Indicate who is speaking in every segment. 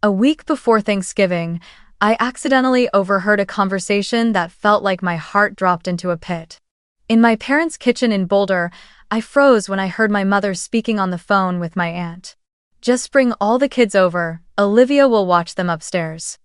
Speaker 1: A week before Thanksgiving, I accidentally overheard a conversation that felt like my heart dropped into a pit. In my parents' kitchen in Boulder, I froze when I heard my mother speaking on the phone with my aunt. "Just bring all the kids over, Olivia will watch them upstairs.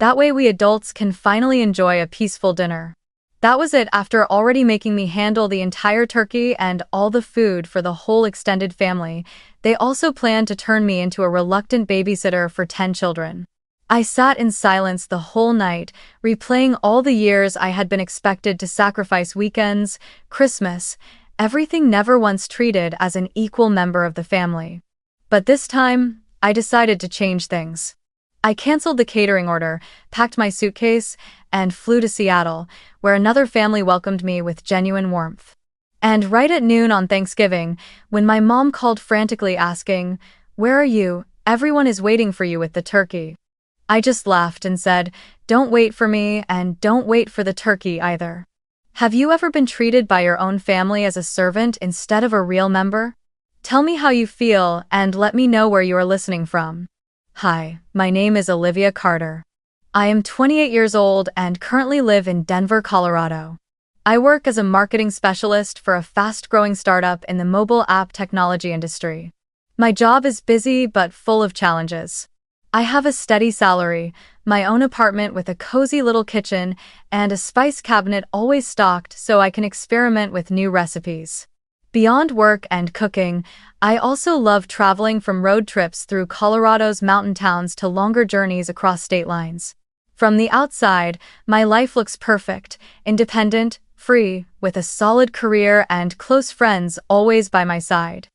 Speaker 1: That way we adults can finally enjoy a peaceful dinner." That was it. After already making me handle the entire turkey and all the food for the whole extended family, they also planned to turn me into a reluctant babysitter for 10 children. I sat in silence the whole night, replaying all the years I had been expected to sacrifice weekends, Christmas, everything, never once treated as an equal member of the family. But this time, I decided to change things. I canceled the catering order, packed my suitcase, and flew to Seattle, where another family welcomed me with genuine warmth. And right at noon on Thanksgiving, when my mom called frantically asking, "Where are you? Everyone is waiting for you with the turkey," I just laughed and said, "Don't wait for me, and don't wait for the turkey either." Have you ever been treated by your own family as a servant instead of a real member? Tell me how you feel and let me know where you are listening from. Hi, my name is Olivia Carter. I am 28 years old and currently live in Denver, Colorado. I work as a marketing specialist for a fast-growing startup in the mobile app technology industry. My job is busy but full of challenges. I have a steady salary, my own apartment with a cozy little kitchen, and a spice cabinet always stocked so I can experiment with new recipes. Beyond work and cooking, I also love traveling, from road trips through Colorado's mountain towns to longer journeys across state lines. From the outside, my life looks perfect, independent, free, with a solid career and close friends always by my side.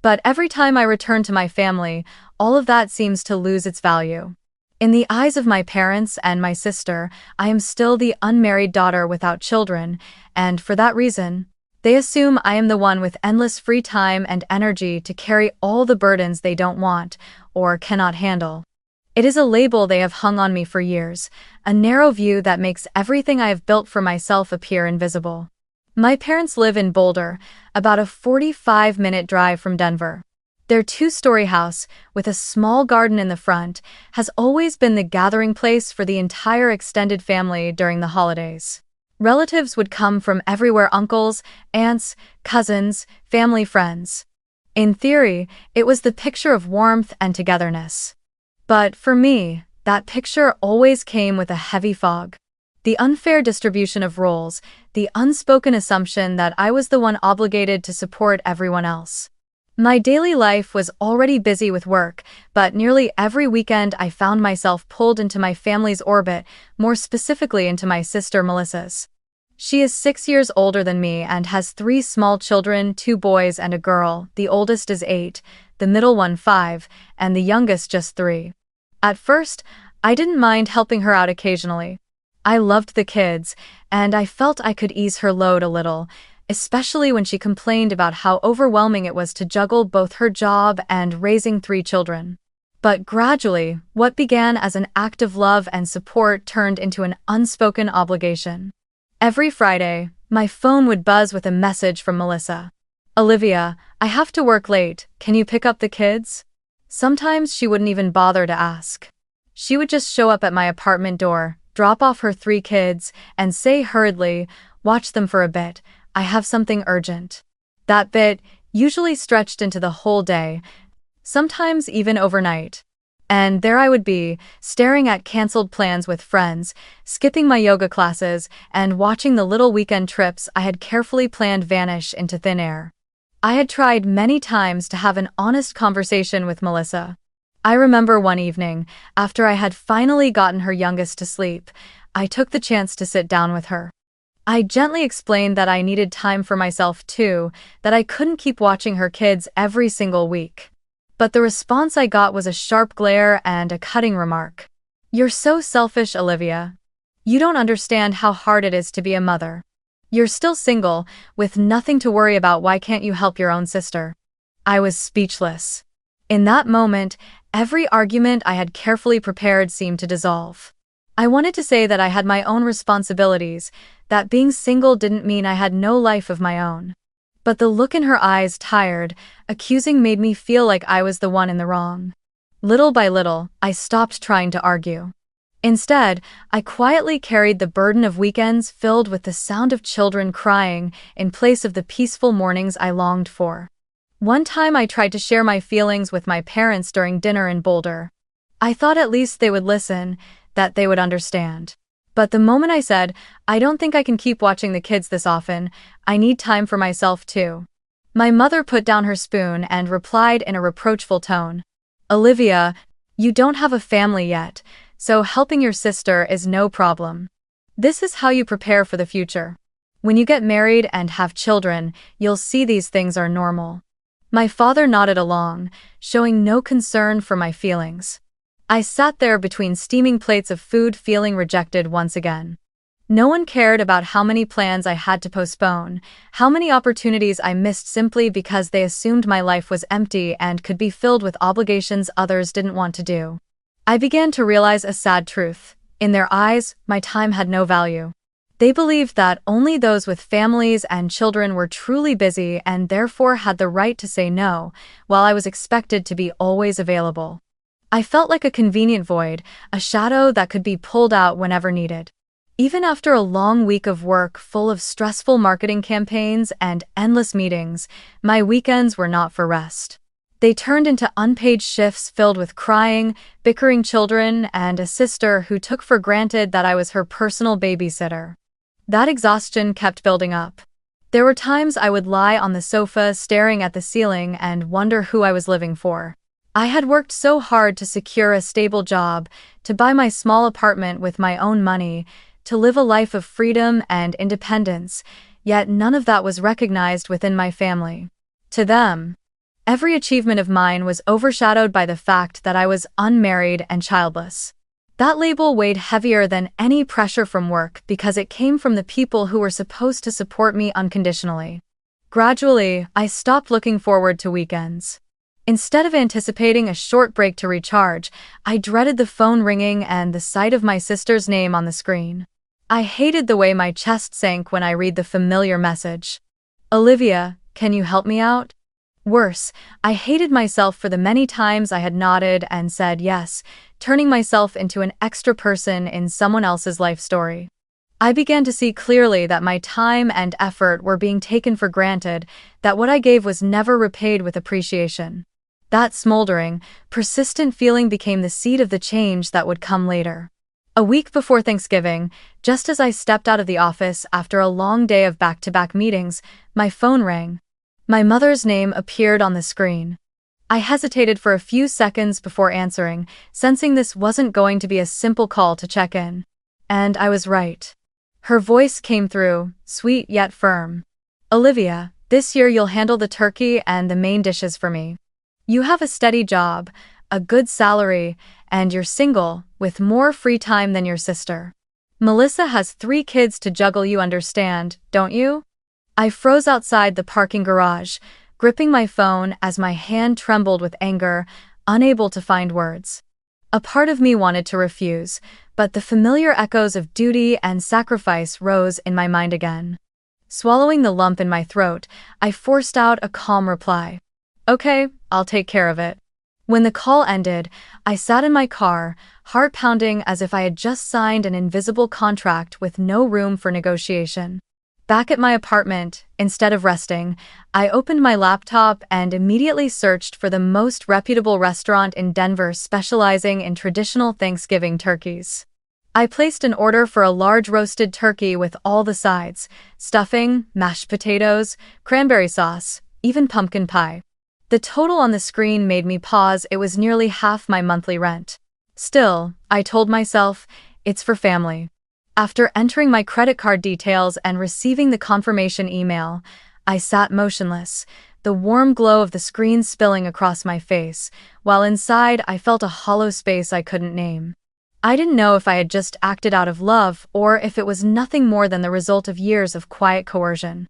Speaker 1: But every time I return to my family, all of that seems to lose its value. In the eyes of my parents and my sister, I am still the unmarried daughter without children, and for that reason, they assume I am the one with endless free time and energy to carry all the burdens they don't want or cannot handle. It is a label they have hung on me for years, a narrow view that makes everything I have built for myself appear invisible. My parents live in Boulder, about a 45-minute drive from Denver. Their two-story house, with a small garden in the front, has always been the gathering place for the entire extended family during the holidays. Relatives would come from everywhere: uncles, aunts, cousins, family friends. In theory, it was the picture of warmth and togetherness. But for me, that picture always came with a heavy fog. The unfair distribution of roles, the unspoken assumption that I was the one obligated to support everyone else. My daily life was already busy with work, but nearly every weekend I found myself pulled into my family's orbit, more specifically into my sister Melissa's. She is 6 years older than me and has 3 small children, 2 boys and a girl. The oldest is 8, the middle one 5, and the youngest just 3. At first, I didn't mind helping her out occasionally. I loved the kids, and I felt I could ease her load a little, especially when she complained about how overwhelming it was to juggle both her job and raising 3 children. But gradually, what began as an act of love and support turned into an unspoken obligation. Every Friday, my phone would buzz with a message from Melissa. "Olivia, I have to work late, can you pick up the kids?" Sometimes she wouldn't even bother to ask. She would just show up at my apartment door, drop off her 3 kids, and say hurriedly, "Watch them for a bit, I have something urgent." That bit usually stretched into the whole day, sometimes even overnight. And there I would be, staring at canceled plans with friends, skipping my yoga classes, and watching the little weekend trips I had carefully planned vanish into thin air. I had tried many times to have an honest conversation with Melissa. I remember one evening, after I had finally gotten her youngest to sleep, I took the chance to sit down with her. I gently explained that I needed time for myself too, that I couldn't keep watching her kids every single week. But the response I got was a sharp glare and a cutting remark. "You're so selfish, Olivia. You don't understand how hard it is to be a mother. You're still single, with nothing to worry about. Why can't you help your own sister?" I was speechless. In that moment, every argument I had carefully prepared seemed to dissolve. I wanted to say that I had my own responsibilities, that being single didn't mean I had no life of my own. But the look in her eyes, tired, accusing, made me feel like I was the one in the wrong. Little by little, I stopped trying to argue. Instead, I quietly carried the burden of weekends filled with the sound of children crying in place of the peaceful mornings I longed for. One time I tried to share my feelings with my parents during dinner in Boulder. I thought at least they would listen, that they would understand. But the moment I said, "I don't think I can keep watching the kids this often, I need time for myself too," my mother put down her spoon and replied in a reproachful tone, "Olivia, you don't have a family yet, so helping your sister is no problem. This is how you prepare for the future. When you get married and have children, you'll see these things are normal." My father nodded along, showing no concern for my feelings. I sat there between steaming plates of food feeling rejected once again. No one cared about how many plans I had to postpone, how many opportunities I missed simply because they assumed my life was empty and could be filled with obligations others didn't want to do. I began to realize a sad truth. In their eyes, my time had no value. They believed that only those with families and children were truly busy and therefore had the right to say no, while I was expected to be always available. I felt like a convenient void, a shadow that could be pulled out whenever needed. Even after a long week of work full of stressful marketing campaigns and endless meetings, my weekends were not for rest. They turned into unpaid shifts filled with crying, bickering children, and a sister who took for granted that I was her personal babysitter. That exhaustion kept building up. There were times I would lie on the sofa staring at the ceiling and wonder who I was living for. I had worked so hard to secure a stable job, to buy my small apartment with my own money, to live a life of freedom and independence, yet none of that was recognized within my family. To them, every achievement of mine was overshadowed by the fact that I was unmarried and childless. That label weighed heavier than any pressure from work because it came from the people who were supposed to support me unconditionally. Gradually, I stopped looking forward to weekends. Instead of anticipating a short break to recharge, I dreaded the phone ringing and the sight of my sister's name on the screen. I hated the way my chest sank when I read the familiar message. "Olivia, can you help me out?" Worse, I hated myself for the many times I had nodded and said yes, turning myself into an extra person in someone else's life story. I began to see clearly that my time and effort were being taken for granted, that what I gave was never repaid with appreciation. That smoldering, persistent feeling became the seed of the change that would come later. A week before Thanksgiving, just as I stepped out of the office after a long day of back-to-back meetings, my phone rang. My mother's name appeared on the screen. I hesitated for a few seconds before answering, sensing this wasn't going to be a simple call to check in. And I was right. Her voice came through, sweet yet firm. "Olivia, this year you'll handle the turkey and the main dishes for me. You have a steady job, a good salary, and you're single, with more free time than your sister. Melissa has 3 kids to juggle, you understand, don't you?" I froze outside the parking garage, gripping my phone as my hand trembled with anger, unable to find words. A part of me wanted to refuse, but the familiar echoes of duty and sacrifice rose in my mind again. Swallowing the lump in my throat, I forced out a calm reply. "Okay, I'll take care of it." When the call ended, I sat in my car, heart pounding as if I had just signed an invisible contract with no room for negotiation. Back at my apartment, instead of resting, I opened my laptop and immediately searched for the most reputable restaurant in Denver specializing in traditional Thanksgiving turkeys. I placed an order for a large roasted turkey with all the sides, stuffing, mashed potatoes, cranberry sauce, even pumpkin pie. The total on the screen made me pause. It was nearly half my monthly rent. Still, I told myself, it's for family. After entering my credit card details and receiving the confirmation email, I sat motionless, the warm glow of the screen spilling across my face, while inside I felt a hollow space I couldn't name. I didn't know if I had just acted out of love or if it was nothing more than the result of years of quiet coercion.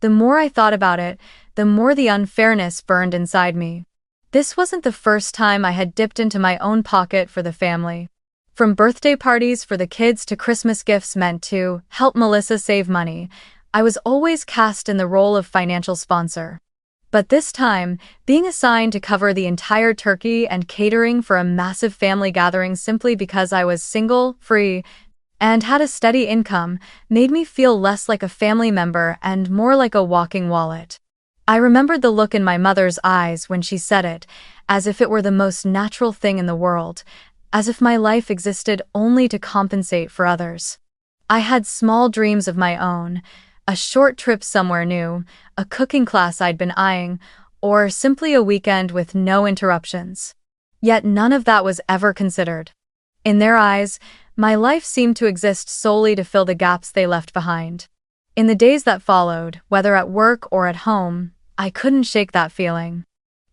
Speaker 1: The more I thought about it, the more the unfairness burned inside me. This wasn't the first time I had dipped into my own pocket for the family. From birthday parties for the kids to Christmas gifts meant to help Melissa save money, I was always cast in the role of financial sponsor. But this time, being assigned to cover the entire turkey and catering for a massive family gathering simply because I was single, free, and had a steady income made me feel less like a family member and more like a walking wallet. I remembered the look in my mother's eyes when she said it, as if it were the most natural thing in the world, as if my life existed only to compensate for others. I had small dreams of my own, a short trip somewhere new, a cooking class I'd been eyeing, or simply a weekend with no interruptions. Yet none of that was ever considered. In their eyes, my life seemed to exist solely to fill the gaps they left behind. In the days that followed, whether at work or at home, I couldn't shake that feeling.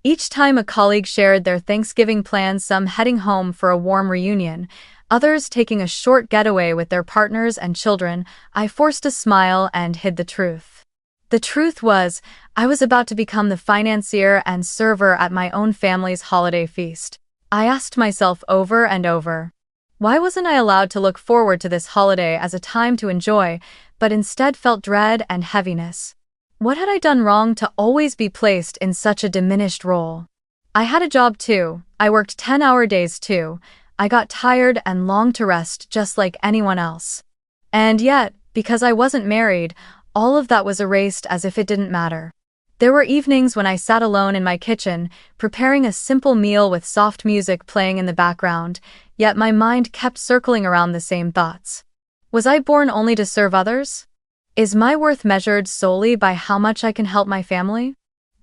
Speaker 1: Each time a colleague shared their Thanksgiving plans, some heading home for a warm reunion, others taking a short getaway with their partners and children, I forced a smile and hid the truth. The truth was, I was about to become the financier and server at my own family's holiday feast. I asked myself over and over, why wasn't I allowed to look forward to this holiday as a time to enjoy, but instead felt dread and heaviness? What had I done wrong to always be placed in such a diminished role? I had a job too. I worked 10-hour days too. I got tired and longed to rest just like anyone else. And yet, because I wasn't married, all of that was erased as if it didn't matter. There were evenings when I sat alone in my kitchen, preparing a simple meal with soft music playing in the background, yet my mind kept circling around the same thoughts. Was I born only to serve others? Is my worth measured solely by how much I can help my family?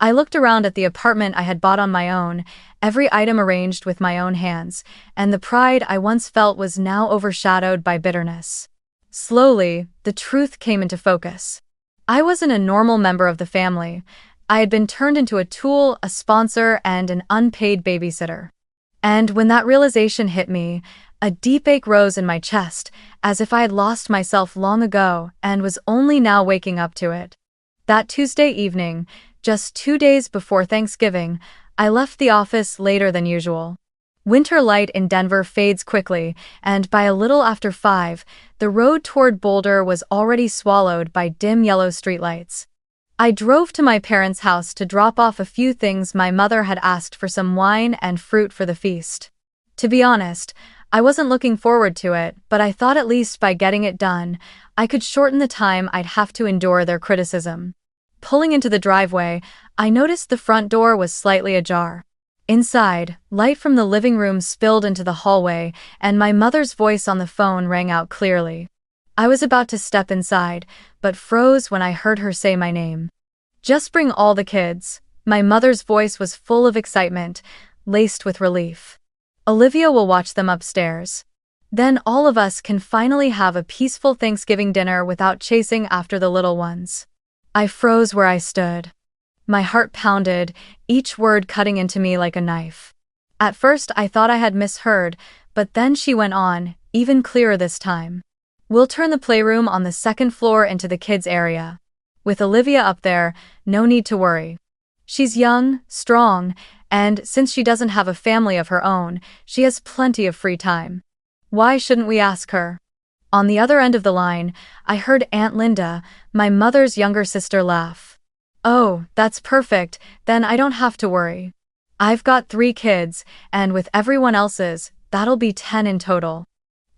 Speaker 1: I looked around at the apartment I had bought on my own, every item arranged with my own hands, and the pride I once felt was now overshadowed by bitterness. Slowly, the truth came into focus. I wasn't a normal member of the family. I had been turned into a tool, a sponsor, and an unpaid babysitter. And when that realization hit me, a deep ache rose in my chest, as if I had lost myself long ago and was only now waking up to it. That Tuesday evening, just 2 days before Thanksgiving, I left the office later than usual. Winter light in Denver fades quickly, and by a little after 5, the road toward Boulder was already swallowed by dim yellow streetlights. I drove to my parents' house to drop off a few things my mother had asked for, some wine and fruit for the feast. To be honest, I wasn't looking forward to it, but I thought at least by getting it done, I could shorten the time I'd have to endure their criticism. Pulling into the driveway, I noticed the front door was slightly ajar. Inside, light from the living room spilled into the hallway, and my mother's voice on the phone rang out clearly. I was about to step inside, but froze when I heard her say my name. "Just bring all the kids." My mother's voice was full of excitement, laced with relief. "Olivia will watch them upstairs. Then all of us can finally have a peaceful Thanksgiving dinner without chasing after the little ones." I froze where I stood. My heart pounded, each word cutting into me like a knife. At first I thought I had misheard, but then she went on, even clearer this time. "We'll turn the playroom on the second floor into the kids' area. With Olivia up there, no need to worry. She's young, strong, and since she doesn't have a family of her own, she has plenty of free time. Why shouldn't we ask her?" On the other end of the line, I heard Aunt Linda, my mother's younger sister, laugh. "Oh, that's perfect, then I don't have to worry. I've got 3 kids, and with everyone else's, that'll be 10 in total.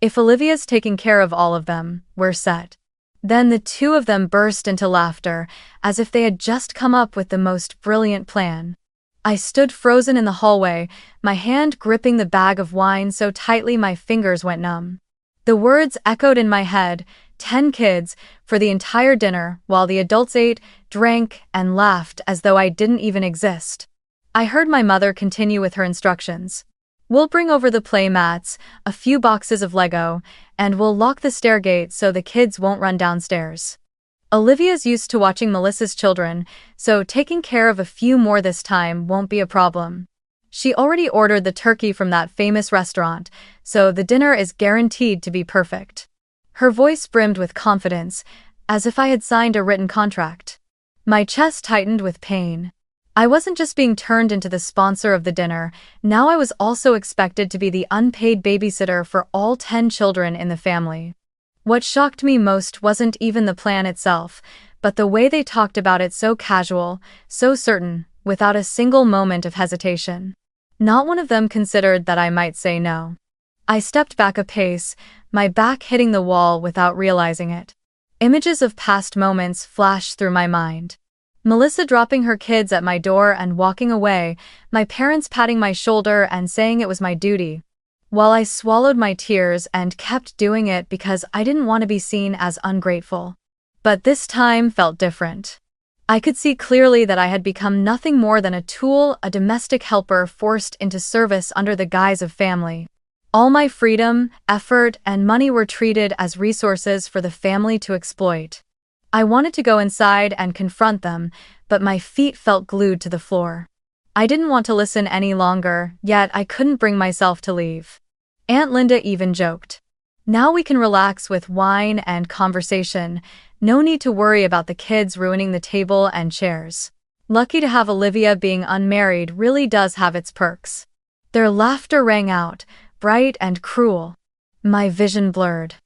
Speaker 1: If Olivia's taking care of all of them, we're set." Then the two of them burst into laughter, as if they had just come up with the most brilliant plan. I stood frozen in the hallway, my hand gripping the bag of wine so tightly my fingers went numb. The words echoed in my head, 10 kids, for the entire dinner, while the adults ate, drank, and laughed as though I didn't even exist. I heard my mother continue with her instructions. "We'll bring over the play mats, a few boxes of Lego, and we'll lock the stairgate so the kids won't run downstairs. Olivia's used to watching Melissa's children, so taking care of a few more this time won't be a problem. She already ordered the turkey from that famous restaurant, so the dinner is guaranteed to be perfect." Her voice brimmed with confidence, as if I had signed a written contract. My chest tightened with pain. I wasn't just being turned into the sponsor of the dinner, now I was also expected to be the unpaid babysitter for all 10 children in the family. What shocked me most wasn't even the plan itself, but the way they talked about it, so casual, so certain, without a single moment of hesitation. Not one of them considered that I might say no. I stepped back a pace, my back hitting the wall without realizing it. Images of past moments flashed through my mind. Melissa dropping her kids at my door and walking away, my parents patting my shoulder and saying it was my duty. While I swallowed my tears and kept doing it because I didn't want to be seen as ungrateful. But this time felt different. I could see clearly that I had become nothing more than a tool, a domestic helper forced into service under the guise of family. All my freedom, effort, and money were treated as resources for the family to exploit. I wanted to go inside and confront them, but my feet felt glued to the floor. I didn't want to listen any longer, yet I couldn't bring myself to leave. Aunt Linda even joked, "Now we can relax with wine and conversation. No need to worry about the kids ruining the table and chairs." Lucky to have Olivia being unmarried really does have its perks. Their laughter rang out, bright and cruel. My vision blurred.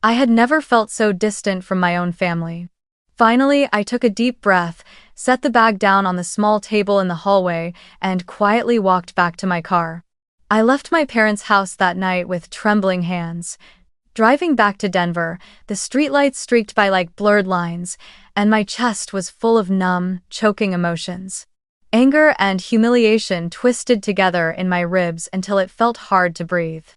Speaker 1: I had never felt so distant from my own family. Finally, I took a deep breath, set the bag down on the small table in the hallway, and quietly walked back to my car. I left my parents' house that night with trembling hands. Driving back to Denver, the streetlights streaked by like blurred lines, and my chest was full of numb, choking emotions. Anger and humiliation twisted together in my ribs until it felt hard to breathe.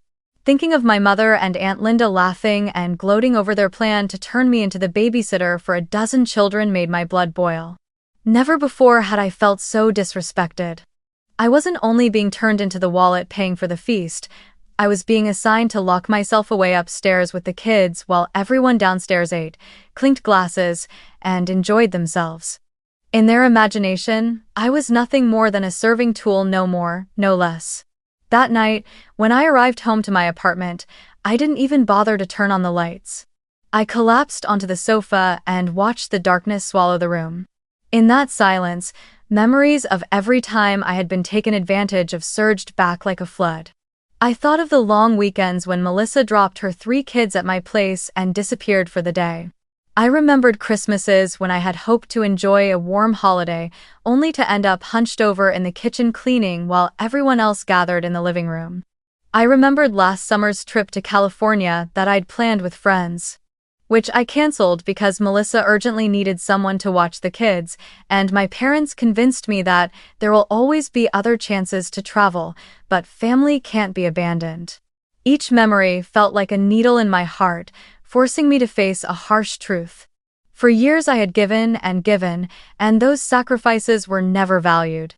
Speaker 1: Thinking of my mother and Aunt Linda laughing and gloating over their plan to turn me into the babysitter for a dozen children made my blood boil. Never before had I felt so disrespected. I wasn't only being turned into the wallet paying for the feast, I was being assigned to lock myself away upstairs with the kids while everyone downstairs ate, clinked glasses, and enjoyed themselves. In their imagination, I was nothing more than a serving tool, no more, no less. That night, when I arrived home to my apartment, I didn't even bother to turn on the lights. I collapsed onto the sofa and watched the darkness swallow the room. In that silence, memories of every time I had been taken advantage of surged back like a flood. I thought of the long weekends when Melissa dropped her 3 kids at my place and disappeared for the day. I remembered Christmases when I had hoped to enjoy a warm holiday, only to end up hunched over in the kitchen cleaning while everyone else gathered in the living room. I remembered last summer's trip to California that I'd planned with friends, which I canceled because Melissa urgently needed someone to watch the kids, and my parents convinced me that there will always be other chances to travel, but family can't be abandoned. Each memory felt like a needle in my heart, forcing me to face a harsh truth. For years I had given, and those sacrifices were never valued.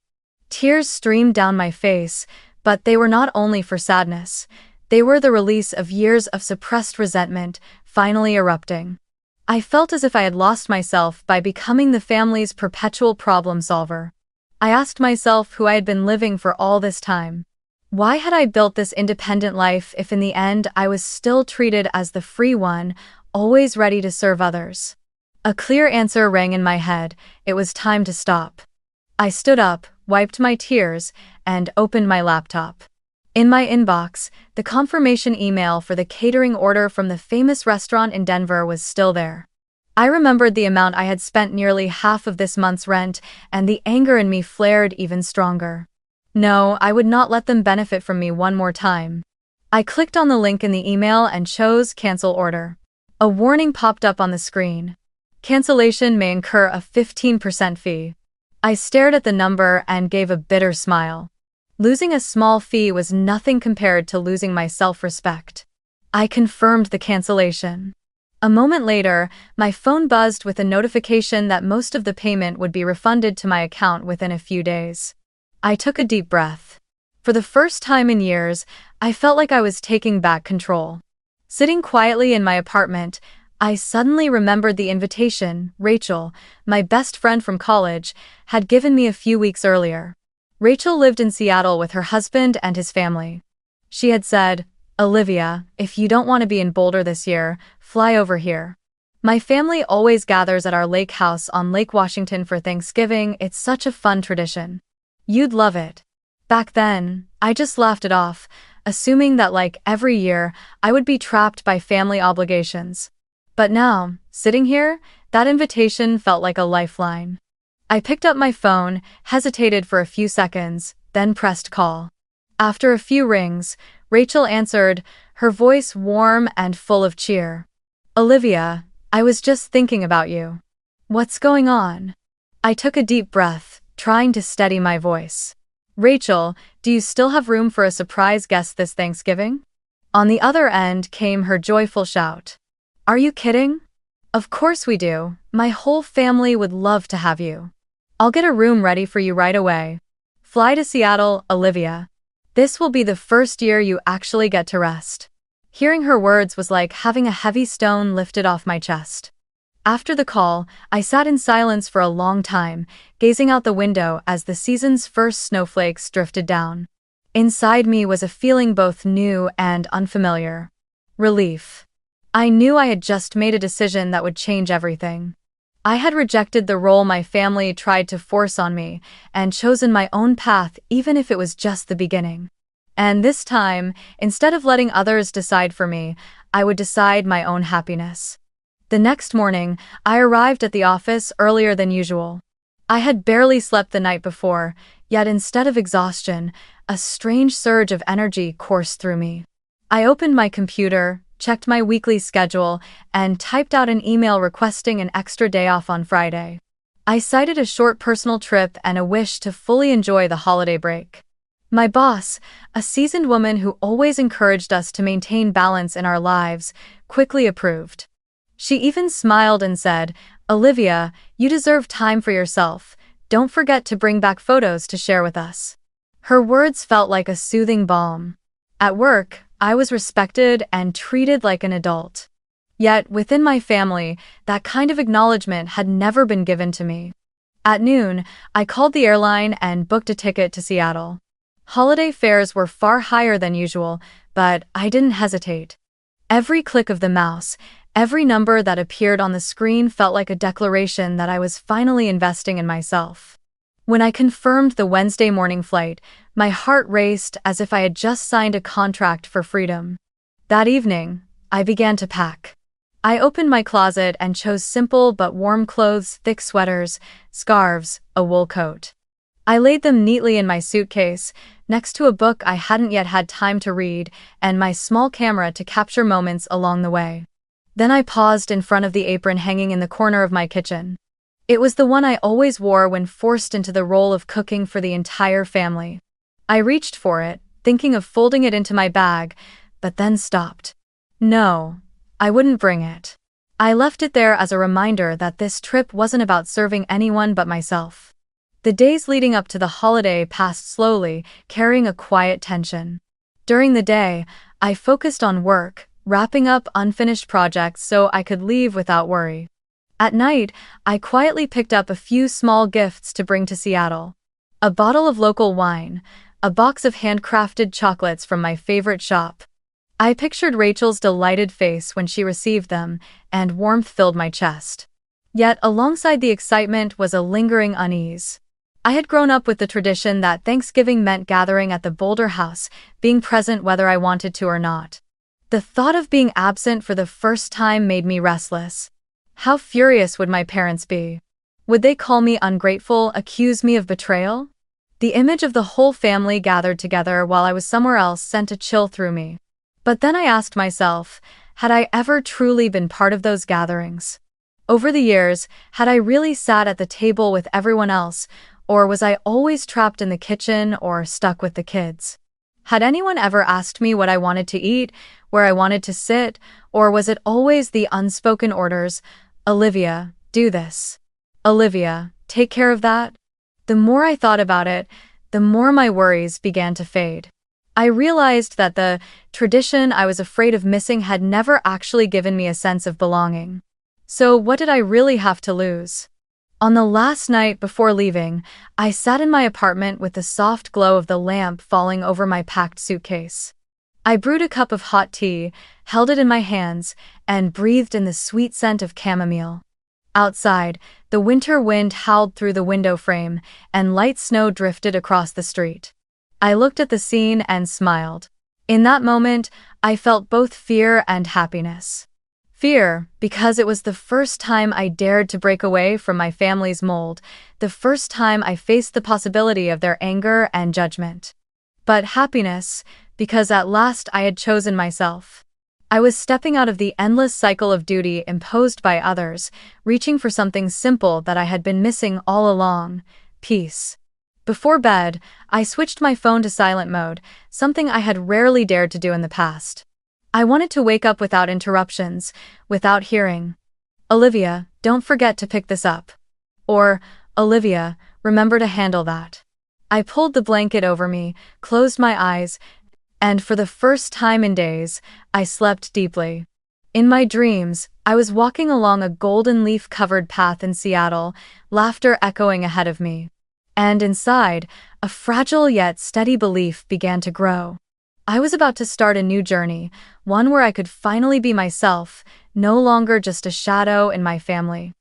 Speaker 1: Tears streamed down my face, but they were not only for sadness. They were the release of years of suppressed resentment, finally erupting. I felt as if I had lost myself by becoming the family's perpetual problem solver. I asked myself who I had been living for all this time. Why had I built this independent life if in the end I was still treated as the free one, always ready to serve others? A clear answer rang in my head. It was time to stop. I stood up, wiped my tears, and opened my laptop. In my inbox, the confirmation email for the catering order from the famous restaurant in Denver was still there. I remembered the amount I had spent, nearly half of this month's rent, and the anger in me flared even stronger. No, I would not let them benefit from me one more time. I clicked on the link in the email and chose Cancel Order. A warning popped up on the screen. Cancellation may incur a 15% fee. I stared at the number and gave a bitter smile. Losing a small fee was nothing compared to losing my self-respect. I confirmed the cancellation. A moment later, my phone buzzed with a notification that most of the payment would be refunded to my account within a few days. I took a deep breath. For the first time in years, I felt like I was taking back control. Sitting quietly in my apartment, I suddenly remembered the invitation Rachel, my best friend from college, had given me a few weeks earlier. Rachel lived in Seattle with her husband and his family. She had said, "Olivia, if you don't want to be in Boulder this year, fly over here. My family always gathers at our lake house on Lake Washington for Thanksgiving. It's such a fun tradition. You'd love it." Back then, I just laughed it off, assuming that like every year, I would be trapped by family obligations. But now, sitting here, that invitation felt like a lifeline. I picked up my phone, hesitated for a few seconds, then pressed call. After a few rings, Rachel answered, her voice warm and full of cheer. "Olivia, I was just thinking about you. What's going on?" I took a deep breath, trying to steady my voice. "Rachel, do you still have room for a surprise guest this Thanksgiving?" On the other end came her joyful shout. "Are you kidding? Of course we do. My whole family would love to have you. I'll get a room ready for you right away. Fly to Seattle, Olivia. This will be the first year you actually get to rest." Hearing her words was like having a heavy stone lifted off my chest. After the call, I sat in silence for a long time, gazing out the window as the season's first snowflakes drifted down. Inside me was a feeling both new and unfamiliar. Relief. I knew I had just made a decision that would change everything. I had rejected the role my family tried to force on me, and chosen my own path even if it was just the beginning. And this time, instead of letting others decide for me, I would decide my own happiness. The next morning, I arrived at the office earlier than usual. I had barely slept the night before, yet instead of exhaustion, a strange surge of energy coursed through me. I opened my computer, checked my weekly schedule, and typed out an email requesting an extra day off on Friday. I cited a short personal trip and a wish to fully enjoy the holiday break. My boss, a seasoned woman who always encouraged us to maintain balance in our lives, quickly approved. She even smiled and said, "Olivia, you deserve time for yourself. Don't forget to bring back photos to share with us." Her words felt like a soothing balm. At work, I was respected and treated like an adult. Yet, within my family, that kind of acknowledgement had never been given to me. At noon, I called the airline and booked a ticket to Seattle. Holiday fares were far higher than usual, but I didn't hesitate. Every click of the mouse, every number that appeared on the screen felt like a declaration that I was finally investing in myself. When I confirmed the Wednesday morning flight, my heart raced as if I had just signed a contract for freedom. That evening, I began to pack. I opened my closet and chose simple but warm clothes, thick sweaters, scarves, a wool coat. I laid them neatly in my suitcase, next to a book I hadn't yet had time to read, and my small camera to capture moments along the way. Then I paused in front of the apron hanging in the corner of my kitchen. It was the one I always wore when forced into the role of cooking for the entire family. I reached for it, thinking of folding it into my bag, but then stopped. No, I wouldn't bring it. I left it there as a reminder that this trip wasn't about serving anyone but myself. The days leading up to the holiday passed slowly, carrying a quiet tension. During the day, I focused on work, wrapping up unfinished projects so I could leave without worry. At night, I quietly picked up a few small gifts to bring to Seattle. A bottle of local wine, a box of handcrafted chocolates from my favorite shop. I pictured Rachel's delighted face when she received them, and warmth filled my chest. Yet alongside the excitement was a lingering unease. I had grown up with the tradition that Thanksgiving meant gathering at the Boulder house, being present whether I wanted to or not. The thought of being absent for the first time made me restless. How furious would my parents be? Would they call me ungrateful, accuse me of betrayal? The image of the whole family gathered together while I was somewhere else sent a chill through me. But then I asked myself, had I ever truly been part of those gatherings? Over the years, had I really sat at the table with everyone else, or was I always trapped in the kitchen or stuck with the kids? Had anyone ever asked me what I wanted to eat, where I wanted to sit, or was it always the unspoken orders, "Olivia, do this. Olivia, take care of that"? The more I thought about it, the more my worries began to fade. I realized that the tradition I was afraid of missing had never actually given me a sense of belonging. So what did I really have to lose? On the last night before leaving, I sat in my apartment with the soft glow of the lamp falling over my packed suitcase. I brewed a cup of hot tea, held it in my hands, and breathed in the sweet scent of chamomile. Outside, the winter wind howled through the window frame, and light snow drifted across the street. I looked at the scene and smiled. In that moment, I felt both fear and happiness. Fear, because it was the first time I dared to break away from my family's mold, the first time I faced the possibility of their anger and judgment. But happiness, because at last I had chosen myself. I was stepping out of the endless cycle of duty imposed by others, reaching for something simple that I had been missing all along: peace. Before bed, I switched my phone to silent mode, something I had rarely dared to do in the past. I wanted to wake up without interruptions, without hearing, "Olivia, don't forget to pick this up." Or, "Olivia, remember to handle that." I pulled the blanket over me, closed my eyes, and for the first time in days, I slept deeply. In my dreams, I was walking along a golden leaf-covered path in Seattle, laughter echoing ahead of me. And inside, a fragile yet steady belief began to grow. I was about to start a new journey, one where I could finally be myself, no longer just a shadow in my family.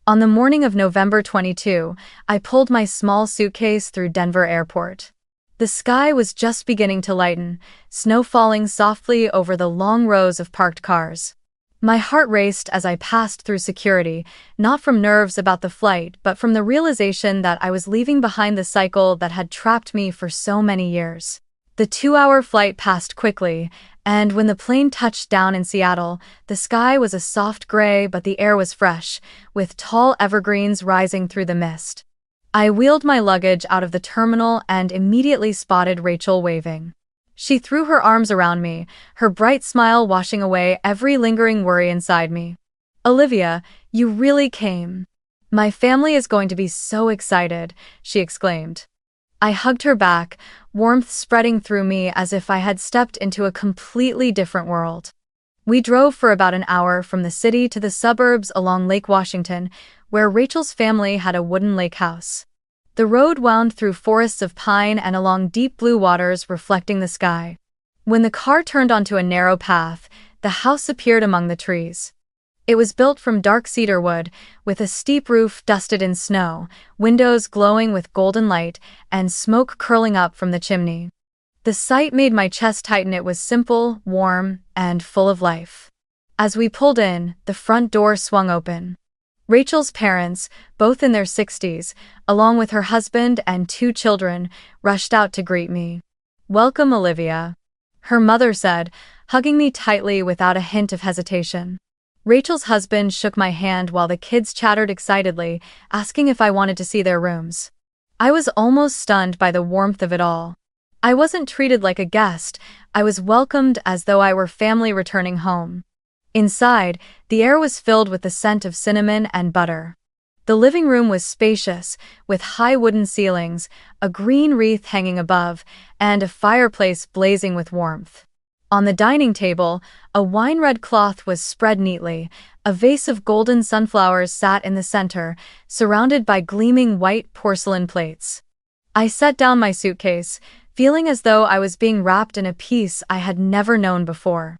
Speaker 1: On the morning of November 22, I pulled my small suitcase through Denver Airport. The sky was just beginning to lighten, snow falling softly over the long rows of parked cars. My heart raced as I passed through security, not from nerves about the flight, but from the realization that I was leaving behind the cycle that had trapped me for so many years. The 2-hour flight passed quickly, and when the plane touched down in Seattle, the sky was a soft gray but the air was fresh, with tall evergreens rising through the mist. I wheeled my luggage out of the terminal and immediately spotted Rachel waving. She threw her arms around me, her bright smile washing away every lingering worry inside me. "Olivia, you really came. My family is going to be so excited," she exclaimed. I hugged her back, warmth spreading through me as if I had stepped into a completely different world. We drove for about an hour from the city to the suburbs along Lake Washington, where Rachel's family had a wooden lake house. The road wound through forests of pine and along deep blue waters reflecting the sky. When the car turned onto a narrow path, the house appeared among the trees. It was built from dark cedar wood, with a steep roof dusted in snow, windows glowing with golden light, and smoke curling up from the chimney. The sight made my chest tighten. It was simple, warm, and full of life. As we pulled in, the front door swung open. Rachel's parents, both in their 60s, along with her husband and 2 children, rushed out to greet me. "Welcome, Olivia," her mother said, hugging me tightly without a hint of hesitation. Rachel's husband shook my hand while the kids chattered excitedly, asking if I wanted to see their rooms. I was almost stunned by the warmth of it all. I wasn't treated like a guest, I was welcomed as though I were family returning home. Inside, the air was filled with the scent of cinnamon and butter. The living room was spacious, with high wooden ceilings, a green wreath hanging above, and a fireplace blazing with warmth. On the dining table, a wine-red cloth was spread neatly, a vase of golden sunflowers sat in the center, surrounded by gleaming white porcelain plates. I set down my suitcase, feeling as though I was being wrapped in a peace I had never known before.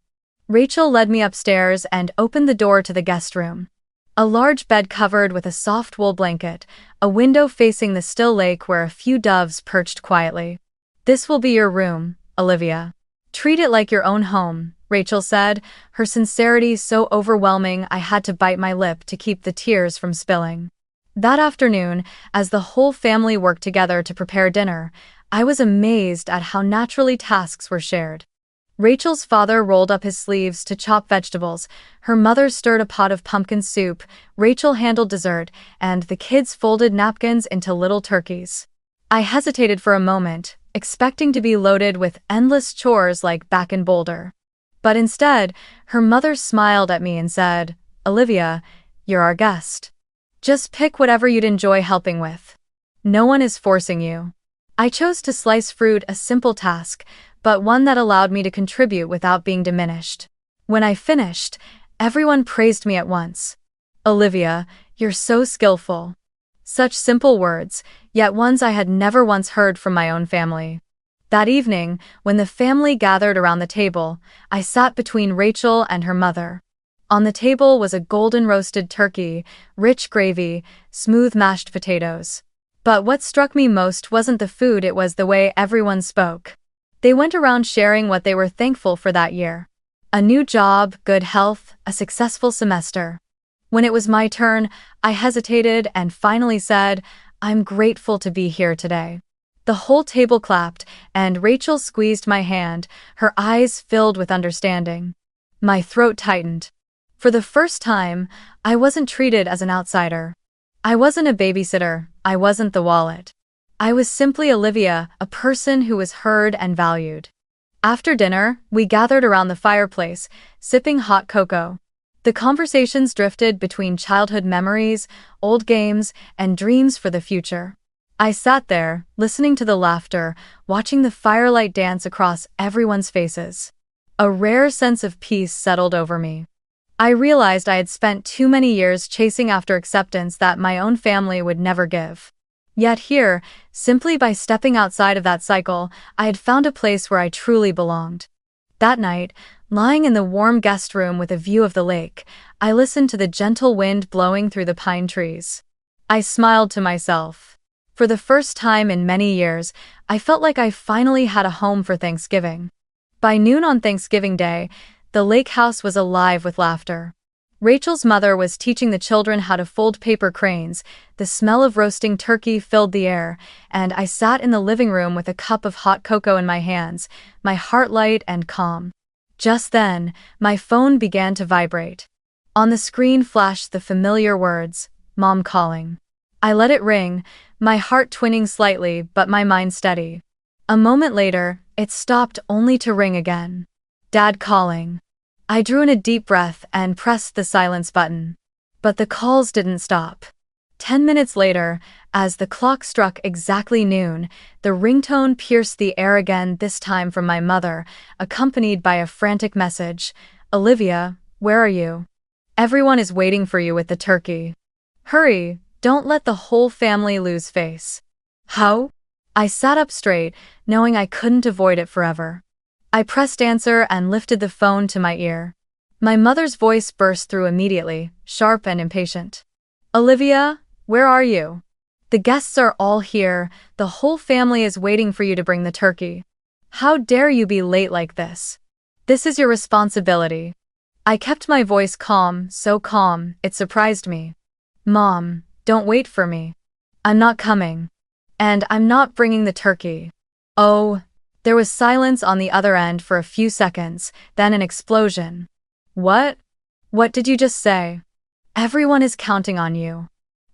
Speaker 1: Rachel led me upstairs and opened the door to the guest room. A large bed covered with a soft wool blanket, a window facing the still lake where a few doves perched quietly. "This will be your room, Olivia. Treat it like your own home," Rachel said, her sincerity so overwhelming I had to bite my lip to keep the tears from spilling. That afternoon, as the whole family worked together to prepare dinner, I was amazed at how naturally tasks were shared. Rachel's father rolled up his sleeves to chop vegetables, her mother stirred a pot of pumpkin soup, Rachel handled dessert, and the kids folded napkins into little turkeys. I hesitated for a moment, expecting to be loaded with endless chores like back in Boulder. But instead, her mother smiled at me and said, "Olivia, you're our guest. Just pick whatever you'd enjoy helping with. No one is forcing you." I chose to slice fruit, a simple task, but one that allowed me to contribute without being diminished. When I finished, everyone praised me at once. "Olivia, you're so skillful." Such simple words, yet ones I had never once heard from my own family. That evening, when the family gathered around the table, I sat between Rachel and her mother. On the table was a golden roasted turkey, rich gravy, smooth mashed potatoes. But what struck me most wasn't the food, it was the way everyone spoke. They went around sharing what they were thankful for that year. A new job, good health, a successful semester. When it was my turn, I hesitated and finally said, "I'm grateful to be here today." The whole table clapped, and Rachel squeezed my hand, her eyes filled with understanding. My throat tightened. For the first time, I wasn't treated as an outsider. I wasn't a babysitter, I wasn't the wallet. I was simply Olivia, a person who was heard and valued. After dinner, we gathered around the fireplace, sipping hot cocoa. The conversations drifted between childhood memories, old games, and dreams for the future. I sat there, listening to the laughter, watching the firelight dance across everyone's faces. A rare sense of peace settled over me. I realized I had spent too many years chasing after acceptance that my own family would never give. Yet here, simply by stepping outside of that cycle, I had found a place where I truly belonged. That night, lying in the warm guest room with a view of the lake, I listened to the gentle wind blowing through the pine trees. I smiled to myself. For the first time in many years, I felt like I finally had a home for Thanksgiving. By noon on Thanksgiving Day, the lake house was alive with laughter. Rachel's mother was teaching the children how to fold paper cranes, the smell of roasting turkey filled the air, and I sat in the living room with a cup of hot cocoa in my hands, my heart light and calm. Just then, my phone began to vibrate. On the screen flashed the familiar words, "Mom calling." I let it ring, my heart twinning slightly but my mind steady. A moment later, it stopped only to ring again. "Dad calling." I drew in a deep breath and pressed the silence button. But the calls didn't stop. 10 minutes later, as the clock struck exactly noon, the ringtone pierced the air again, this time from my mother, accompanied by a frantic message. "Olivia, where are you? Everyone is waiting for you with the turkey. Hurry, don't let the whole family lose face." How? I sat up straight, knowing I couldn't avoid it forever. I pressed answer and lifted the phone to my ear. My mother's voice burst through immediately, sharp and impatient. "Olivia, where are you? The guests are all here, the whole family is waiting for you to bring the turkey. How dare you be late like this? This is your responsibility." I kept my voice calm, so calm, it surprised me. "Mom, don't wait for me. I'm not coming. And I'm not bringing the turkey." "Oh." There was silence on the other end for a few seconds, then an explosion. "What? What did you just say? Everyone is counting on you.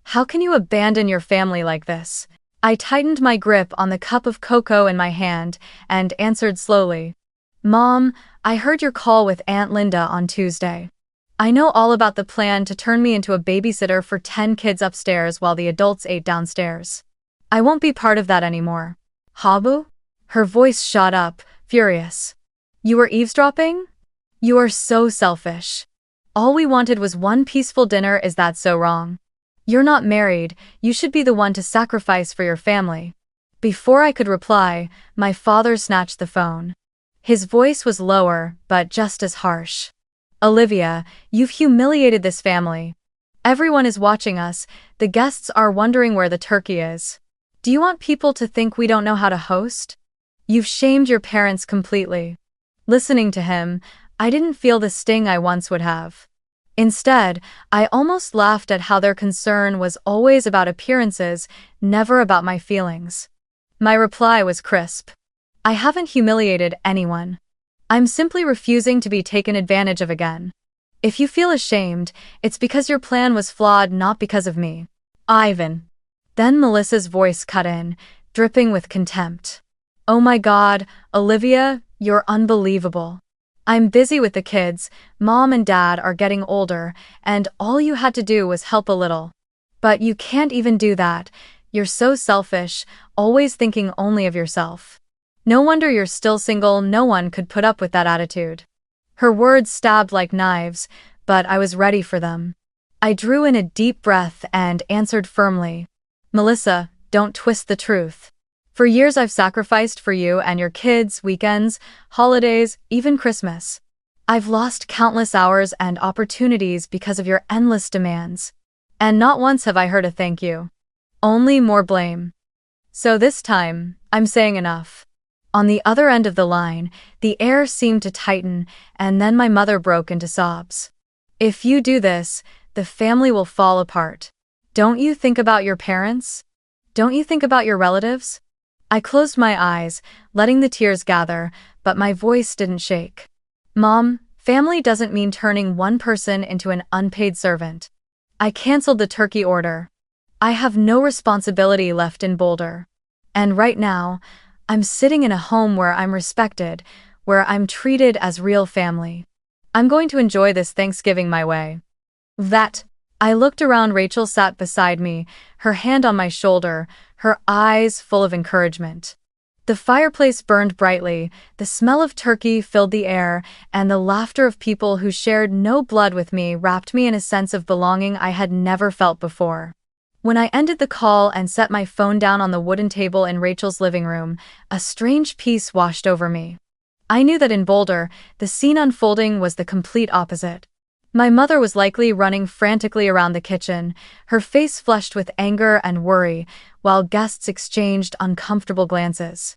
Speaker 1: How can you abandon your family like this?" I tightened my grip on the cup of cocoa in my hand and answered slowly. "Mom, I heard your call with Aunt Linda on Tuesday. I know all about the plan to turn me into a babysitter for 10 kids upstairs while the adults ate downstairs. I won't be part of that anymore." "Habu?" Her voice shot up, furious. "You were eavesdropping? You are so selfish. All we wanted was one peaceful dinner. Is that so wrong? You're not married, you should be the one to sacrifice for your family." Before I could reply, my father snatched the phone. His voice was lower, but just as harsh. "Olivia, you've humiliated this family. Everyone is watching us, the guests are wondering where the turkey is. Do you want people to think we don't know how to host? You've shamed your parents completely." Listening to him, I didn't feel the sting I once would have. Instead, I almost laughed at how their concern was always about appearances, never about my feelings. My reply was crisp. "I haven't humiliated anyone. I'm simply refusing to be taken advantage of again. If you feel ashamed, it's because your plan was flawed, not because of me." "Ivan." Then Melissa's voice cut in, dripping with contempt. "Oh my God, Olivia, you're unbelievable. I'm busy with the kids, Mom and Dad are getting older, and all you had to do was help a little. But you can't even do that, you're so selfish, always thinking only of yourself. No wonder you're still single, no one could put up with that attitude." Her words stabbed like knives, but I was ready for them. I drew in a deep breath and answered firmly. "Melissa, don't twist the truth. For years I've sacrificed for you and your kids, weekends, holidays, even Christmas. I've lost countless hours and opportunities because of your endless demands. And not once have I heard a thank you. Only more blame. So this time, I'm saying enough. On the other end of the line, the air seemed to tighten, and then my mother broke into sobs. "If you do this, the family will fall apart. Don't you think about your parents? Don't you think about your relatives?" I closed my eyes, letting the tears gather, but my voice didn't shake. "Mom, family doesn't mean turning one person into an unpaid servant." I canceled the turkey order. I have no responsibility left in Boulder. And right now, I'm sitting in a home where I'm respected, where I'm treated as real family. I'm going to enjoy this Thanksgiving my way. I looked around. Rachel sat beside me, her hand on my shoulder, her eyes full of encouragement. The fireplace burned brightly, the smell of turkey filled the air, and the laughter of people who shared no blood with me wrapped me in a sense of belonging I had never felt before. When I ended the call and set my phone down on the wooden table in Rachel's living room, a strange peace washed over me. I knew that in Boulder, the scene unfolding was the complete opposite. My mother was likely running frantically around the kitchen, her face flushed with anger and worry, while guests exchanged uncomfortable glances.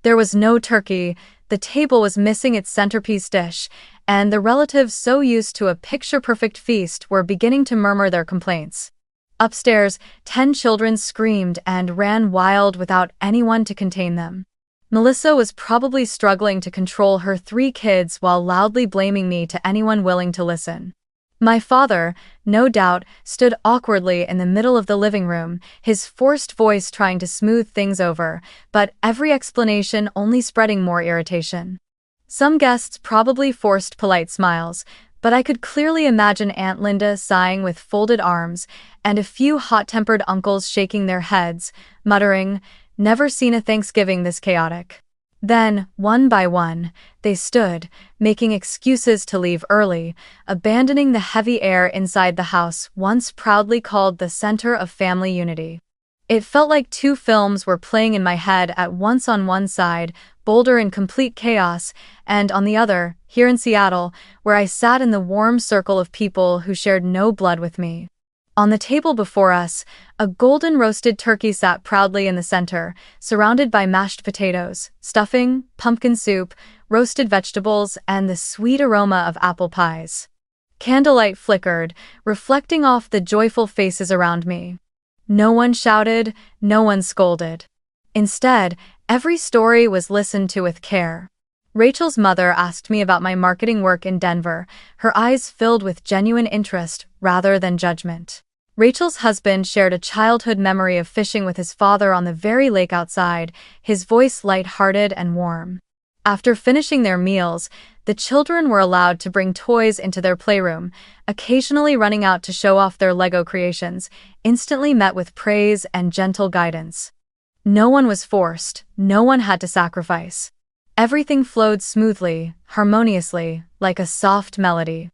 Speaker 1: There was no turkey, the table was missing its centerpiece dish, and the relatives so used to a picture-perfect feast were beginning to murmur their complaints. Upstairs, 10 children screamed and ran wild without anyone to contain them. Melissa was probably struggling to control her 3 kids while loudly blaming me to anyone willing to listen. My father, no doubt, stood awkwardly in the middle of the living room, his forced voice trying to smooth things over, but every explanation only spreading more irritation. Some guests probably forced polite smiles, but I could clearly imagine Aunt Linda sighing with folded arms, and a few hot-tempered uncles shaking their heads, muttering, "Never seen a Thanksgiving this chaotic." Then, one by one, they stood, making excuses to leave early, abandoning the heavy air inside the house once proudly called the center of family unity. It felt like 2 films were playing in my head at once. On one side, Boulder in complete chaos, and on the other, here in Seattle, where I sat in the warm circle of people who shared no blood with me. On the table before us, a golden roasted turkey sat proudly in the center, surrounded by mashed potatoes, stuffing, pumpkin soup, roasted vegetables, and the sweet aroma of apple pies. Candlelight flickered, reflecting off the joyful faces around me. No one shouted, no one scolded. Instead, every story was listened to with care. Rachel's mother asked me about my marketing work in Denver, her eyes filled with genuine interest rather than judgment. Rachel's husband shared a childhood memory of fishing with his father on the very lake outside, his voice light-hearted and warm. After finishing their meals, the children were allowed to bring toys into their playroom, occasionally running out to show off their Lego creations, instantly met with praise and gentle guidance. No one was forced, no one had to sacrifice. Everything flowed smoothly, harmoniously, like a soft melody.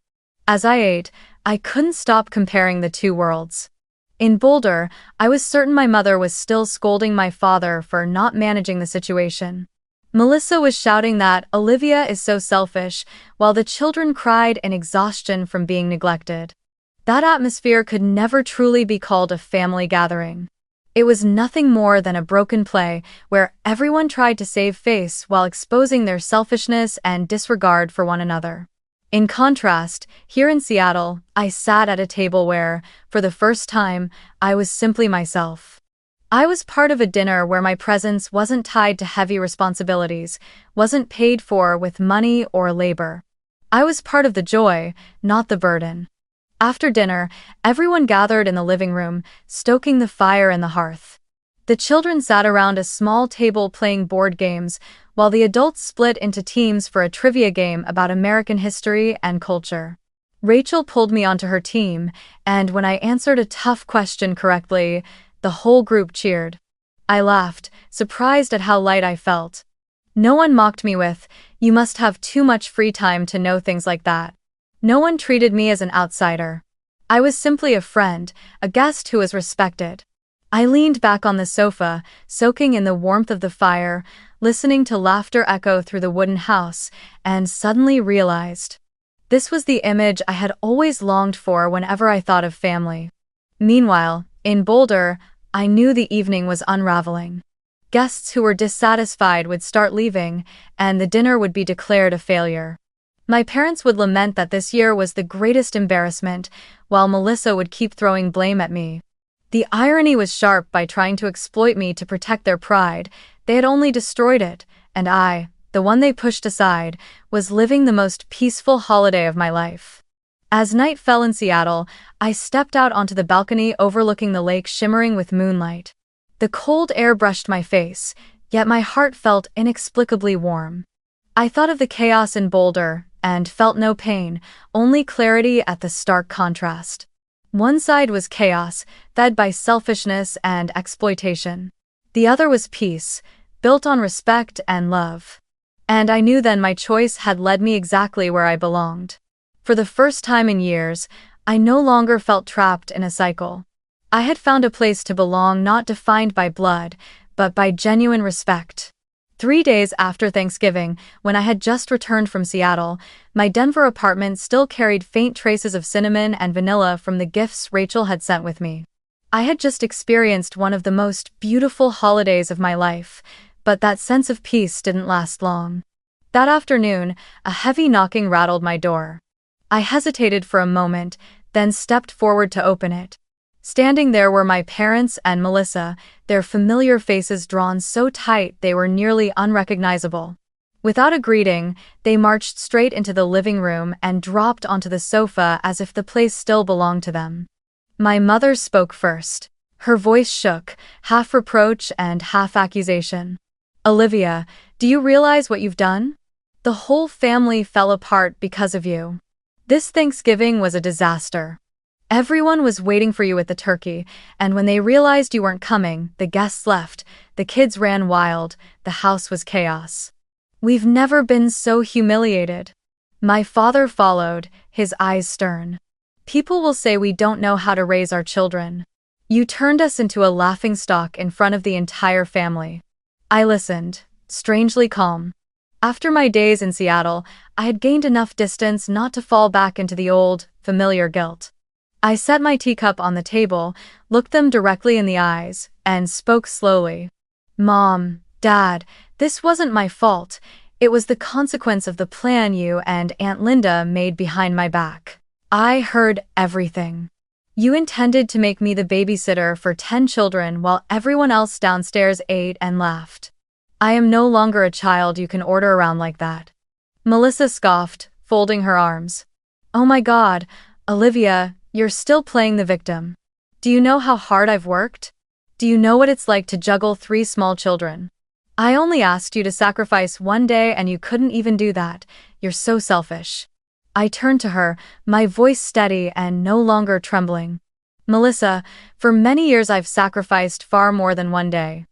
Speaker 1: As I ate, I couldn't stop comparing the 2 worlds. In Boulder, I was certain my mother was still scolding my father for not managing the situation. Melissa was shouting that Olivia is so selfish, while the children cried in exhaustion from being neglected. That atmosphere could never truly be called a family gathering. It was nothing more than a broken play where everyone tried to save face while exposing their selfishness and disregard for one another. In contrast, here in Seattle, I sat at a table where, for the first time, I was simply myself. I was part of a dinner where my presence wasn't tied to heavy responsibilities, wasn't paid for with money or labor. I was part of the joy, not the burden. After dinner, everyone gathered in the living room, stoking the fire in the hearth. The children sat around a small table playing board games, while the adults split into teams for a trivia game about American history and culture. Rachel pulled me onto her team, and when I answered a tough question correctly, the whole group cheered. I laughed, surprised at how light I felt. No one mocked me with, "You must have too much free time to know things like that." No one treated me as an outsider. I was simply a friend, a guest who was respected. I leaned back on the sofa, soaking in the warmth of the fire, listening to laughter echo through the wooden house, and suddenly realized this was the image I had always longed for whenever I thought of family. Meanwhile, in Boulder, I knew the evening was unraveling. Guests who were dissatisfied would start leaving, and the dinner would be declared a failure. My parents would lament that this year was the greatest embarrassment, while Melissa would keep throwing blame at me. The irony was sharp. By trying to exploit me to protect their pride, they had only destroyed it, and I, the one they pushed aside, was living the most peaceful holiday of my life. As night fell in Seattle, I stepped out onto the balcony overlooking the lake shimmering with moonlight. The cold air brushed my face, yet my heart felt inexplicably warm. I thought of the chaos in Boulder, and felt no pain, only clarity at the stark contrast. One side was chaos, fed by selfishness and exploitation. The other was peace, built on respect and love. And I knew then my choice had led me exactly where I belonged. For the first time in years, I no longer felt trapped in a cycle. I had found a place to belong, not defined by blood, but by genuine respect. 3 days after Thanksgiving, when I had just returned from Seattle, my Denver apartment still carried faint traces of cinnamon and vanilla from the gifts Rachel had sent with me. I had just experienced one of the most beautiful holidays of my life, but that sense of peace didn't last long. That afternoon, a heavy knocking rattled my door. I hesitated for a moment, then stepped forward to open it. Standing there were my parents and Melissa, their familiar faces drawn so tight they were nearly unrecognizable. Without a greeting, they marched straight into the living room and dropped onto the sofa as if the place still belonged to them. My mother spoke first. Her voice shook, half reproach and half accusation. "Olivia, do you realize what you've done? The whole family fell apart because of you. This Thanksgiving was a disaster. Everyone was waiting for you at the turkey, and when they realized you weren't coming, the guests left, the kids ran wild, the house was chaos. We've never been so humiliated." My father followed, his eyes stern. "People will say we don't know how to raise our children. You turned us into a laughingstock in front of the entire family." I listened, strangely calm. After my days in Seattle, I had gained enough distance not to fall back into the old, familiar guilt. I set my teacup on the table, looked them directly in the eyes, and spoke slowly. "Mom, Dad, this wasn't my fault. It was the consequence of the plan you and Aunt Linda made behind my back. I heard everything. You intended to make me the babysitter for 10 children while everyone else downstairs ate and laughed. I am no longer a child you can order around like that." Melissa scoffed, folding her arms. "Oh my God, Olivia, you're still playing the victim. Do you know how hard I've worked? Do you know what it's like to juggle 3 small children? I only asked you to sacrifice one day and you couldn't even do that. You're so selfish." I turned to her, my voice steady and no longer trembling. "Melissa, for many years I've sacrificed far more than one day.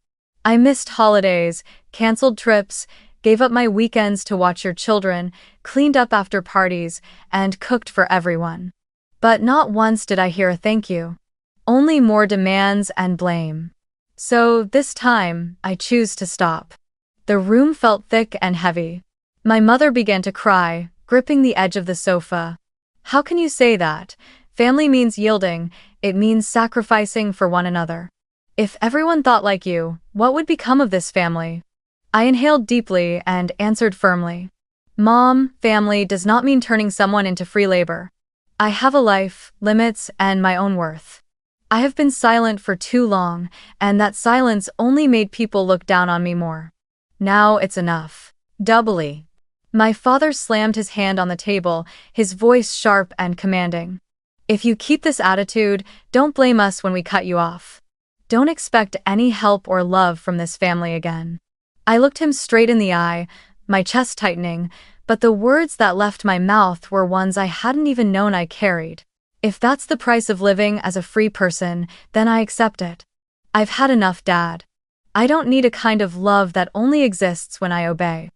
Speaker 1: I missed holidays, canceled trips, gave up my weekends to watch your children, cleaned up after parties, and cooked for everyone. But not once did I hear a thank you. Only more demands and blame. So this time, I choose to stop." The room felt thick and heavy. My mother began to cry, gripping the edge of the sofa. "How can you say that? Family means yielding, it means sacrificing for one another. If everyone thought like you, what would become of this family?" I inhaled deeply and answered firmly. "Mom, family does not mean turning someone into free labor. I have a life, limits, and my own worth. I have been silent for too long, and that silence only made people look down on me more. Now it's enough." Doubly. My father slammed his hand on the table, his voice sharp and commanding. "If you keep this attitude, don't blame us when we cut you off. Don't expect any help or love from this family again." I looked him straight in the eye, my chest tightening, but the words that left my mouth were ones I hadn't even known I carried. "If that's the price of living as a free person, then I accept it. I've had enough, Dad. I don't need a kind of love that only exists when I obey."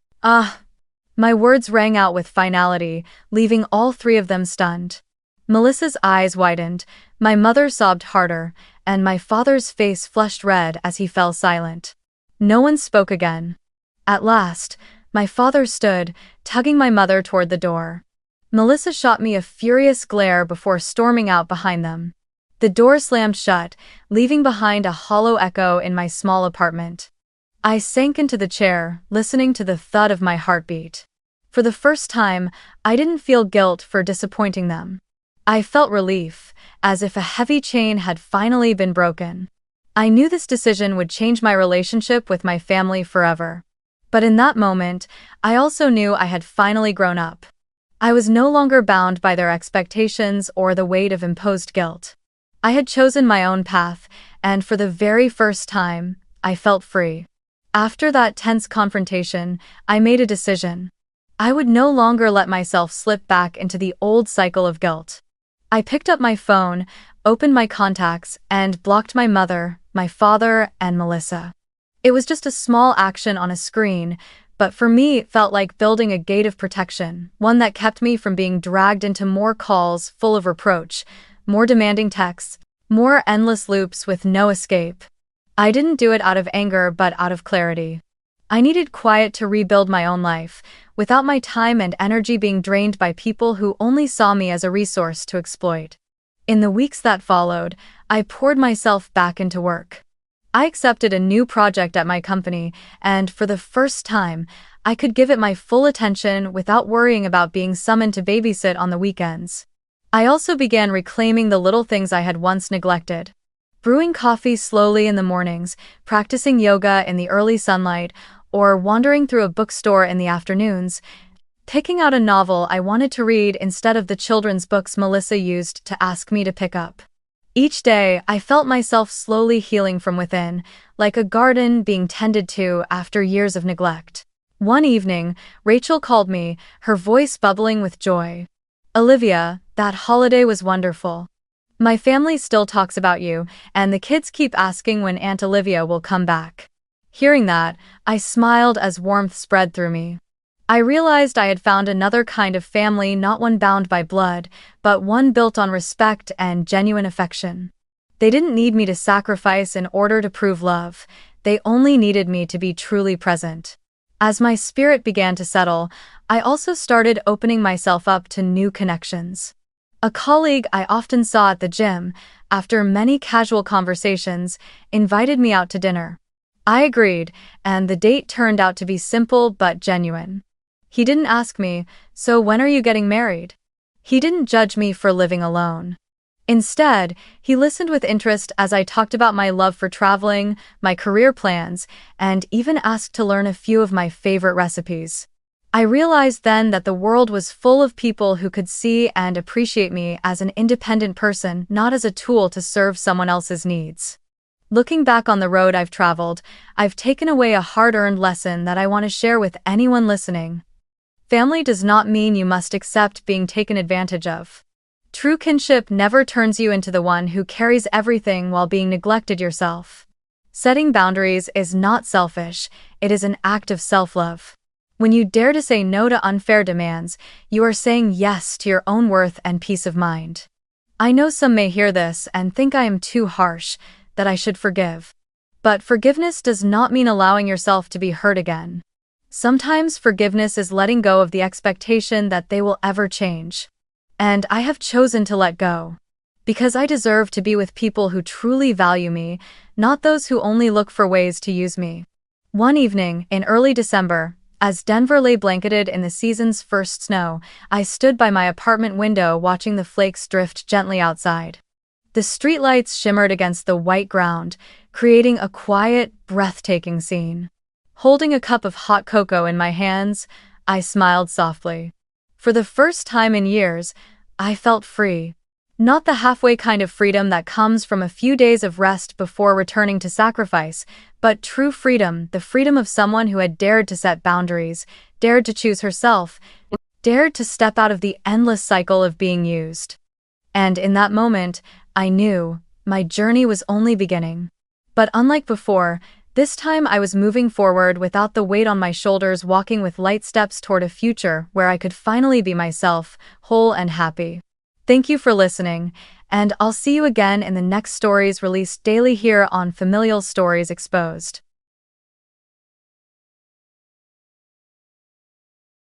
Speaker 1: My words rang out with finality, leaving all 3 of them stunned. Melissa's eyes widened, my mother sobbed harder, and my father's face flushed red as he fell silent. No one spoke again. At last, my father stood, tugging my mother toward the door. Melissa shot me a furious glare before storming out behind them. The door slammed shut, leaving behind a hollow echo in my small apartment. I sank into the chair, listening to the thud of my heartbeat. For the first time, I didn't feel guilt for disappointing them. I felt relief, as if a heavy chain had finally been broken. I knew this decision would change my relationship with my family forever. But in that moment, I also knew I had finally grown up. I was no longer bound by their expectations or the weight of imposed guilt. I had chosen my own path, and for the very first time, I felt free. After that tense confrontation, I made a decision. I would no longer let myself slip back into the old cycle of guilt. I picked up my phone, opened my contacts, and blocked my mother, my father, and Melissa. It was just a small action on a screen, but for me it felt like building a gate of protection, one that kept me from being dragged into more calls full of reproach, more demanding texts, more endless loops with no escape. I didn't do it out of anger but out of clarity. I needed quiet to rebuild my own life, without my time and energy being drained by people who only saw me as a resource to exploit. In the weeks that followed, I poured myself back into work. I accepted a new project at my company, and for the first time, I could give it my full attention without worrying about being summoned to babysit on the weekends. I also began reclaiming the little things I had once neglected. Brewing coffee slowly in the mornings, practicing yoga in the early sunlight, or wandering through a bookstore in the afternoons, picking out a novel I wanted to read instead of the children's books Melissa used to ask me to pick up. Each day, I felt myself slowly healing from within, like a garden being tended to after years of neglect. One evening, Rachel called me, her voice bubbling with joy. "Olivia, that holiday was wonderful. My family still talks about you, and the kids keep asking when Aunt Olivia will come back." Hearing that, I smiled as warmth spread through me. I realized I had found another kind of family, not one bound by blood, but one built on respect and genuine affection. They didn't need me to sacrifice in order to prove love. They only needed me to be truly present. As my spirit began to settle, I also started opening myself up to new connections. A colleague I often saw at the gym, after many casual conversations, invited me out to dinner. I agreed, and the date turned out to be simple but genuine. He didn't ask me, "So when are you getting married?" He didn't judge me for living alone. Instead, he listened with interest as I talked about my love for traveling, my career plans, and even asked to learn a few of my favorite recipes. I realized then that the world was full of people who could see and appreciate me as an independent person, not as a tool to serve someone else's needs. Looking back on the road I've traveled, I've taken away a hard-earned lesson that I want to share with anyone listening. Family does not mean you must accept being taken advantage of. True kinship never turns you into the one who carries everything while being neglected yourself. Setting boundaries is not selfish, it is an act of self-love. When you dare to say no to unfair demands, you are saying yes to your own worth and peace of mind. I know some may hear this and think I am too harsh, that I should forgive. But forgiveness does not mean allowing yourself to be hurt again. Sometimes forgiveness is letting go of the expectation that they will ever change. And I have chosen to let go. Because I deserve to be with people who truly value me, not those who only look for ways to use me. One evening, in early December, as Denver lay blanketed in the season's first snow, I stood by my apartment window watching the flakes drift gently outside. The streetlights shimmered against the white ground, creating a quiet, breathtaking scene. Holding a cup of hot cocoa in my hands, I smiled softly. For the first time in years, I felt free. Not the halfway kind of freedom that comes from a few days of rest before returning to sacrifice, but true freedom, the freedom of someone who had dared to set boundaries, dared to choose herself, dared to step out of the endless cycle of being used. And in that moment, I knew my journey was only beginning. But unlike before, this time I was moving forward without the weight on my shoulders, walking with light steps toward a future where I could finally be myself, whole and happy. Thank you for listening, and I'll see you again in the next stories released daily here on Familial Stories Exposed.